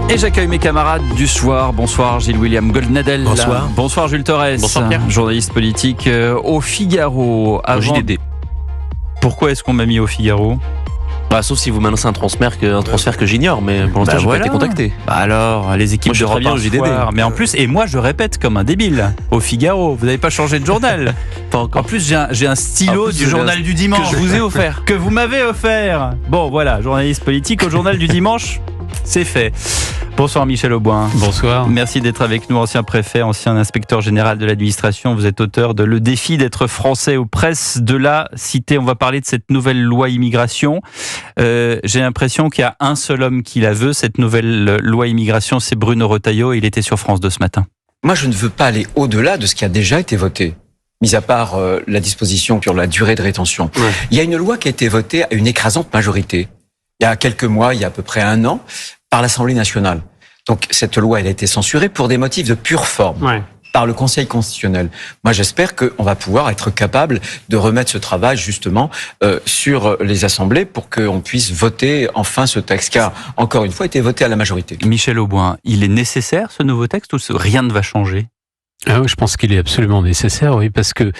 Et j'accueille mes camarades du soir. Bonsoir Gilles-William Goldnadel. Bonsoir. Bonsoir Jules Torres. Bonsoir Pierre. Journaliste politique au Figaro. Au JDD. Pourquoi est-ce qu'on m'a mis au Figaro ? Sauf si vous m'annoncez un transfert que j'ignore, mais pour l'instant, j'ai pas été contacté. Alors, les équipes moi, je de suis très bien Europe au 1 JDD. Soir. Mais en plus, et moi je répète comme un débile, au Figaro. Vous n'avez pas changé de journal. Pas encore. En plus, j'ai un stylo du journal du dimanche. Que je vous ai offert. Que vous m'avez offert. Bon, voilà, journaliste politique au journal du dimanche, c'est fait. Bonsoir Michel Auboin. Bonsoir. Merci d'être avec nous, ancien préfet, ancien inspecteur général de l'administration. Vous êtes auteur de Le défi d'être français aux presses de la cité. On va parler de cette nouvelle loi immigration. J'ai l'impression qu'il y a un seul homme qui la veut, cette nouvelle loi immigration, c'est Bruno Retailleau. Il était sur France 2 ce matin. Moi, je ne veux pas aller au-delà de ce qui a déjà été voté, mis à part la disposition sur la durée de rétention. Ouais. Il y a une loi qui a été votée à une écrasante majorité, il y a quelques mois, il y a à peu près 1 an, par l'Assemblée nationale. Donc cette loi, elle a été censurée pour des motifs de pure forme. Ouais. Par le Conseil constitutionnel. Moi, j'espère qu'on va pouvoir être capable de remettre ce travail justement sur les assemblées pour qu'on puisse voter enfin ce texte, car encore une fois, il a été voté à la majorité. Michel Auboin, il est nécessaire ce nouveau texte ou rien ne va changer ? Ah oui, je pense qu'il est absolument nécessaire, oui, parce que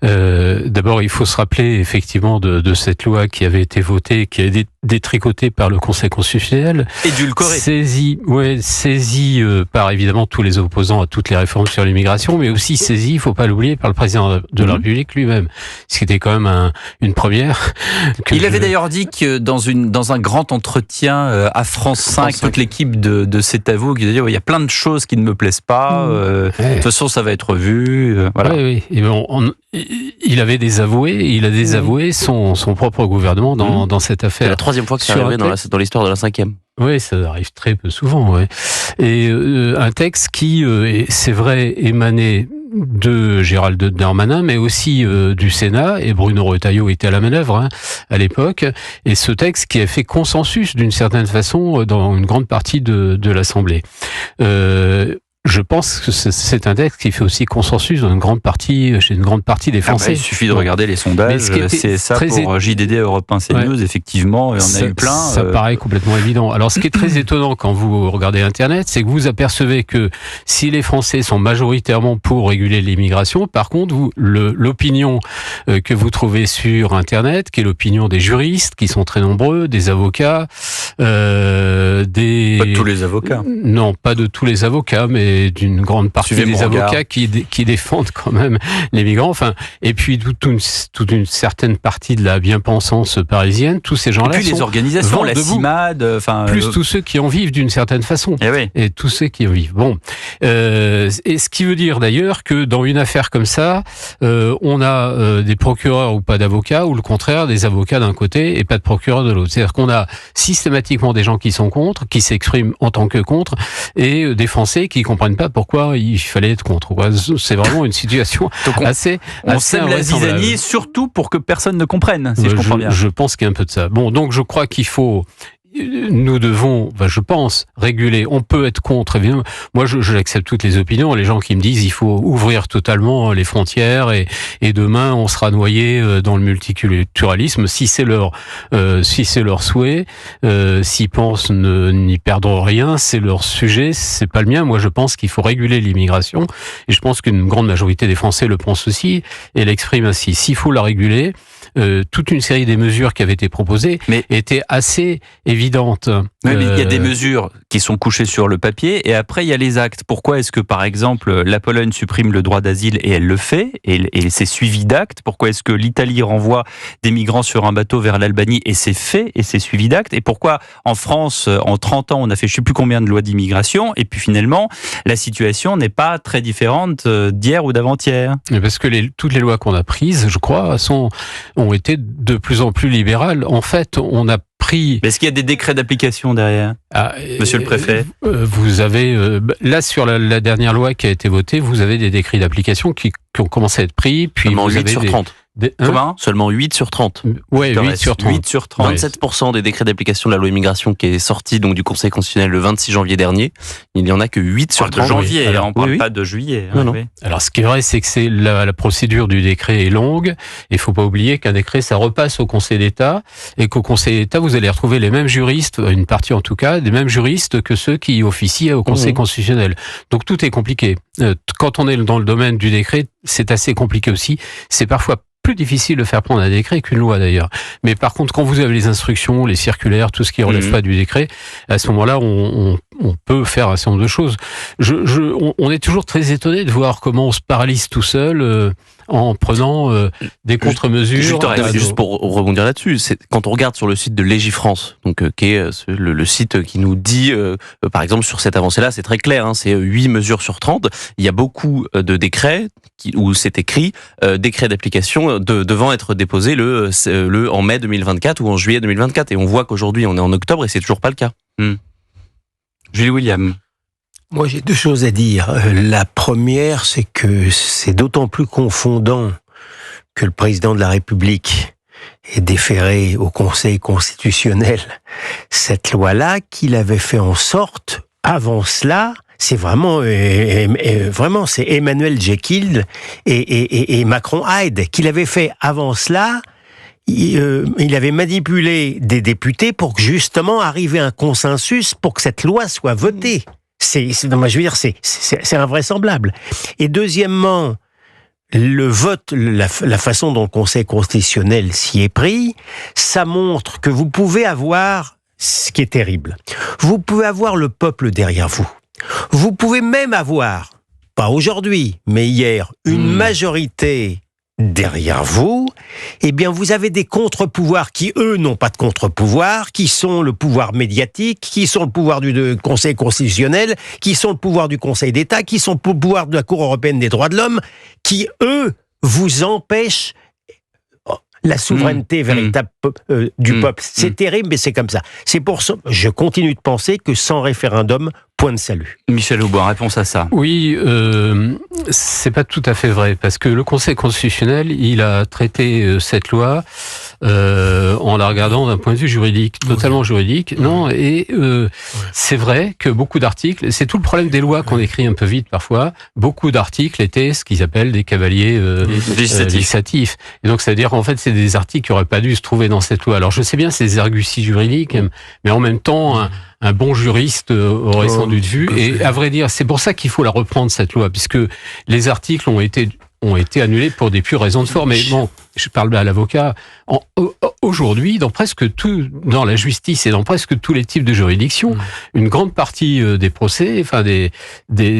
d'abord, il faut se rappeler effectivement de cette loi qui avait été votée, qui a été détricotée par le Conseil constitutionnel. Édulcoré. Saisie par évidemment tous les opposants à toutes les réformes sur l'immigration, mais aussi saisie, il faut pas l'oublier, par le président de la République lui-même. Ce qui était quand même une première. Il avait d'ailleurs dit que dans un grand entretien à France 5, toute l'équipe de C'est à vous, qui disait il y a plein de choses qui ne me plaisent pas. De toute façon, ça va être vu. Voilà. Oui. Et il avait désavoué, son propre gouvernement dans cette affaire. C'est la 3e fois que c'est arrivé dans l'histoire de la 5e. Oui, ça arrive très peu souvent. Ouais. Et un texte qui, c'est vrai, émanait de Gérald Darmanin, mais aussi du Sénat, et Bruno Retailleau était à la manœuvre à l'époque, et ce texte qui a fait consensus d'une certaine façon dans une grande partie de l'Assemblée. Je pense que c'est un texte qui fait aussi consensus dans chez une grande partie des Français. Il suffit de regarder les sondages. C'est ça pour JDD, Europe 1, CNews, effectivement, et on a eu plein. Ça paraît complètement évident. Alors, ce qui est très étonnant quand vous regardez Internet, c'est que vous apercevez que si les Français sont majoritairement pour réguler l'immigration, par contre, l'opinion que vous trouvez sur Internet, qui est l'opinion des juristes, qui sont très nombreux, des avocats, Pas de tous les avocats. Non, pas de tous les avocats, mais d'une grande partie des avocats qui défendent quand même les migrants. Enfin, et puis toute une certaine partie de la bien-pensance parisienne, tous ces gens-là. Et puis les organisations, la CIMAD, plus tous ceux qui en vivent d'une certaine façon. Et tous ceux qui en vivent. Bon, et ce qui veut dire d'ailleurs que dans une affaire comme ça, on a des procureurs ou pas d'avocats, ou le contraire, des avocats d'un côté et pas de procureurs de l'autre. C'est-à-dire qu'on a systématiquement des gens qui sont contre, qui s'expriment en tant que contre, et des Français qui comprennent pas pourquoi il fallait être contre. C'est vraiment une situation assez sème la zizanie, surtout pour que personne ne comprenne, si je comprends bien. Je pense qu'il y a un peu de ça. Bon, donc je crois qu'il faut... Nous devons, je pense, réguler. On peut être contre, évidemment. Moi, j'accepte toutes les opinions. Les gens qui me disent il faut ouvrir totalement les frontières et demain on sera noyé dans le multiculturalisme. Si c'est leur souhait, s'ils pensent n'y perdre rien, c'est leur sujet, c'est pas le mien. Moi, je pense qu'il faut réguler l'immigration et je pense qu'une grande majorité des Français le pensent aussi et l'expriment ainsi. S'il faut la réguler, toute une série des mesures qui avaient été proposées étaient assez évidentes. Oui, mais il y a des mesures qui sont couchées sur le papier et après il y a les actes. Pourquoi est-ce que par exemple la Pologne supprime le droit d'asile et elle le fait et c'est suivi d'actes? Pourquoi est-ce que l'Italie renvoie des migrants sur un bateau vers l'Albanie et c'est fait et c'est suivi d'actes? Et pourquoi en France en 30 ans on a fait je ne sais plus combien de lois d'immigration et puis finalement la situation n'est pas très différente d'hier ou d'avant-hier? Parce que toutes les lois qu'on a prises, je crois, ont été de plus en plus libérales. En fait, on a pris... Mais est-ce qu'il y a des décrets d'application derrière, monsieur le préfet? Vous avez, là sur la dernière loi qui a été votée, vous avez des décrets d'application qui ont commencé à être pris, puis vous avez 8 sur 30. Comment ? Seulement 8 sur 30. Ouais, 8 sur 30. 8 sur 30. 27% des décrets d'application de la loi immigration qui est sorti donc du Conseil constitutionnel le 26 janvier dernier, il y en a que 8 sur 30. De janvier, Alors, on ne parle pas de juillet. Non. Oui. Alors, ce qui est vrai, c'est que la procédure du décret est longue. Il faut pas oublier qu'un décret, ça repasse au Conseil d'État et qu'au Conseil d'État, vous allez retrouver les mêmes juristes, une partie en tout cas, des mêmes juristes que ceux qui officient au Conseil constitutionnel. Donc, tout est compliqué. Quand on est dans le domaine du décret, c'est assez compliqué aussi. C'est parfois plus difficile de faire prendre un décret qu'une loi d'ailleurs. Mais par contre, quand vous avez les instructions, les circulaires, tout ce qui relève pas du décret, à ce moment-là, on peut faire un certain nombre de choses. On est toujours très étonné de voir comment on se paralyse tout seul en prenant des contre-mesures. Juste pour rebondir là-dessus, quand on regarde sur le site de Légifrance, donc qui est le site qui nous dit, par exemple, sur cette avancée-là, c'est très clair, hein, c'est 8 mesures sur 30. Il y a beaucoup de décrets où c'est écrit décret d'application devant être déposé en mai 2024 ou en juillet 2024. Et on voit qu'aujourd'hui, on est en octobre et c'est toujours pas le cas. Julie William. Moi, j'ai 2 choses à dire. La première, c'est que c'est d'autant plus confondant que le président de la République ait déféré au Conseil constitutionnel cette loi-là, qu'il avait fait en sorte, avant cela, c'est vraiment, c'est Emmanuel Jekyll et Macron Hyde, qu'il avait fait avant cela. Il avait manipulé des députés pour justement arriver à un consensus pour que cette loi soit votée. C'est invraisemblable. Et deuxièmement, le vote, la façon dont le Conseil constitutionnel s'y est pris, ça montre que vous pouvez avoir ce qui est terrible. Vous pouvez avoir le peuple derrière vous. Vous pouvez même avoir, pas aujourd'hui, mais hier, une majorité derrière vous. Eh bien, vous avez des contre-pouvoirs qui, eux, n'ont pas de contre-pouvoir, qui sont le pouvoir médiatique, qui sont le pouvoir du Conseil constitutionnel, qui sont le pouvoir du Conseil d'État, qui sont le pouvoir de la Cour européenne des droits de l'homme, qui, eux, vous empêchent la souveraineté véritable du peuple. C'est terrible, mais c'est comme ça. C'est pour ça, je continue de penser que sans référendum, point de salut. Michel Aubois, réponse à ça. Oui, c'est pas tout à fait vrai, parce que le Conseil constitutionnel, il a traité cette loi en la regardant d'un point de vue juridique, totalement juridique. Non, et c'est vrai que beaucoup d'articles, c'est tout le problème des lois qu'on écrit un peu vite parfois, beaucoup d'articles étaient ce qu'ils appellent des cavaliers législatifs. Et donc, c'est-à-dire, en fait, c'est des articles qui n'auraient pas dû se trouver dans cette loi. Alors, je sais bien, c'est des arguties juridiques, mais en même temps, un bon juriste aurait sans doute vu. Et à vrai dire, c'est pour ça qu'il faut la reprendre, cette loi, puisque les articles ont été annulés pour des pures raisons de forme. Mais bon, je parle à l'avocat. Aujourd'hui, dans la justice et dans presque tous les types de juridictions, une grande partie des procès,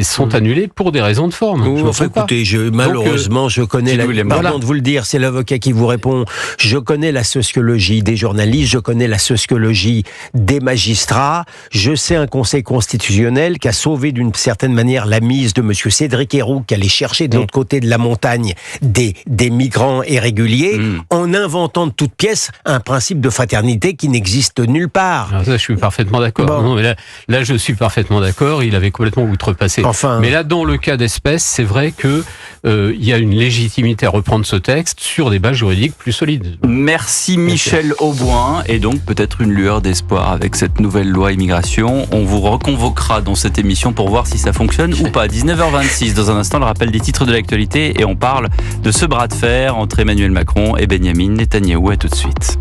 sont annulés pour des raisons de forme. Écoutez, malheureusement, je connais pardon de vous le dire, c'est l'avocat qui vous répond. Je connais la sociologie des journalistes, je connais la sociologie des magistrats. Je sais un Conseil constitutionnel qui a sauvé d'une certaine manière la mise de monsieur Cédric Herroux, qui allait chercher de l'autre côté de la montagne des migrants irréguliers, en inventant de toutes pièces un principe de fraternité qui n'existe nulle part. Alors ça, je suis parfaitement d'accord. Bon. Non, mais là, je suis parfaitement d'accord. Il avait complètement outrepassé. Mais là, dans le cas d'espèce, c'est vrai que il y a une légitimité à reprendre ce texte sur des bases juridiques plus solides. Merci Michel Aubois. Et donc peut-être une lueur d'espoir avec cette nouvelle loi immigration. On vous reconvoquera dans cette émission pour voir si ça fonctionne ou pas. 19h26, dans un instant, le rappel des titres de l'actualité et on parle de ce bras de fer entre Emmanuel Macron et Benyamin Netanyahou. À tout de suite.